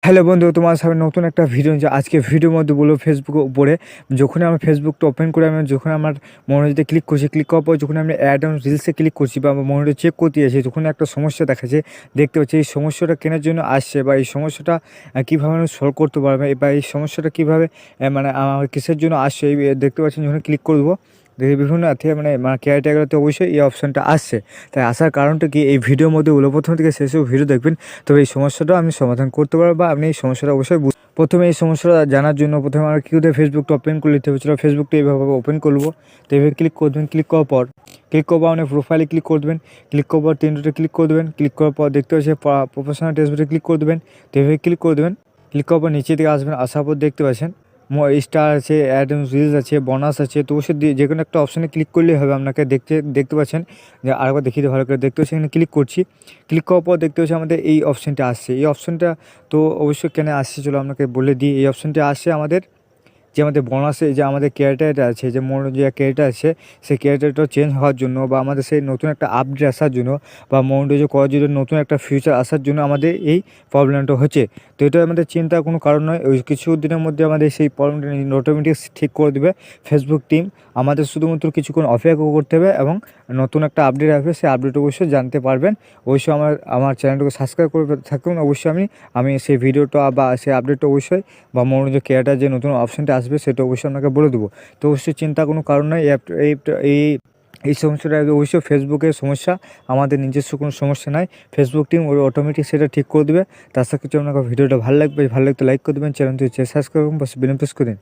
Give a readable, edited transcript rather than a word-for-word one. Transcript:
Hello বন্ধু, তোমার সামনে নতুন একটা ভিডিও যে আজকে ভিডিওর মধ্যে বলবো ফেসবুকের উপরে যখন আমি ফেসবুকটা ওপেন করে আমি যখন আমার মনোরোজে ক্লিক করছি, ক্লিক করার পর যখন আমি অ্যাড অন রিলসে ক্লিক করছি বা আমার মনোরোজ চেক করতে যাচ্ছি, যখন একটা সমস্যা দেখাচ্ছে, দেখতে পাচ্ছি এই সমস্যাটা কেনার জন্য আসছে বা এই সমস্যাটা কীভাবে আমি সলভ করতে পারবো বা এই সমস্যাটা কীভাবে মানে আমার কিসের জন্য আসছে এই দেখতে পাচ্ছেন যখন ক্লিক করবো দেখি বিভিন্ন মানে ক্যাটাগরিতে অবশ্যই এই অপশানটা আসছে। তাই আসার কারণটা কি এই ভিডিওর মধ্যে বলে প্রথম থেকে শেষেও ভিডিও দেখবেন, তবে এই সমস্যাটাও আমি সমাধান করতে পারবো বা আপনি এই সমস্যাটা অবশ্যই প্রথমে এই সমস্যাটা জানার জন্য প্রথমে আমরা কী করতে ফেসবুকটা ওপেন করে নিতে হবে। ফেসবুকটা এইভাবে ওপেন করবো, তো এইভাবে ক্লিক করে দেবেন। ক্লিক করার পর অনেক প্রোফাইলে ক্লিক করে দেবেন। ক্লিক করার পর 3 ডটে ক্লিক করে দেবেন। ক্লিক করার পর দেখতে পাচ্ছি প্রফেশনাল ড্যাশবোর্ডে ক্লিক করে দেবেন, তো এইভাবে ক্লিক করে দেবেন। ক্লিক করার পর নিচে দিকে আসবেন, আসার পর দেখতে পাচ্ছেন স্টার আছে, অ্যাড রিলস আছে, বোনাস আছে, তো সে যে কোনো একটা অপশানে ক্লিক করলেই হবে। আপনাকে দেখতে পাচ্ছেন যে আরেকবার দেখিয়ে ভালো করে দেখতে পাচ্ছি, এখানে ক্লিক করছি। ক্লিক করার পর দেখতে পাচ্ছি আমাদের এই অপশানটা আসছে। এই অপশানটা তো অবশ্যই কেন আসছে চলো আপনাকে বলে দিই। এই অপশানটা আসছে আমাদের যে আমাদের বোনাসে যে আমাদের ক্যারেক্টারটা আছে, যে যে ক্যারেক্টার আছে, সেই ক্যারেক্টারটা চেঞ্জ হওয়ার জন্য বা আমাদের সেই নতুন একটা আপডেট আসার জন্য বা মনিটাইজ করার জন্য নতুন একটা ফিচার আসার জন্য আমাদের এই প্রবলেমটা হচ্ছে। তো এটা আমাদের চিন্তার কোনো কারণ নয়, ওই কিছু দিনের মধ্যে আমাদের সেই প্রবলেমটা অটোমেটিক ঠিক করে দেবে ফেসবুক টিম। আমাদের শুধুমাত্র কিছুক্ষণ অপেক্ষা করতে হবে এবং নতুন একটা আপডেট আসবে, সেই আপডেট অবশ্যই জানতে পারবেন। অবশ্যই আমার চ্যানেলটাকে সাবস্ক্রাইব করে থাকুন। অবশ্যই আমি সেই ভিডিওটা বা সেই আপডেটটা অবশ্যই বা মনোযোগ ক্যারেক্টার যে নতুন অপশানটা আসবে সেটা অবশ্যই আপনাকে বলে দেবো। তো অবশ্যই চিন্তা কোনো কারণ নয়। এই সমস্যাটা অবশ্যই ফেসবুকের সমস্যা, আমাদের নিজস্ব কোনো সমস্যা নাই। ফেসবুক টিম ওই অটোমেটিক সেটা ঠিক করে দেবে। তার সাথে কিছু আপনাকে ভিডিওটা ভালো লাগবে, ভালো লাগলে লাইক করে দেবেন, চ্যানেলটি সাবস্ক্রাইব করুন, বেল প্রেস করে দিন।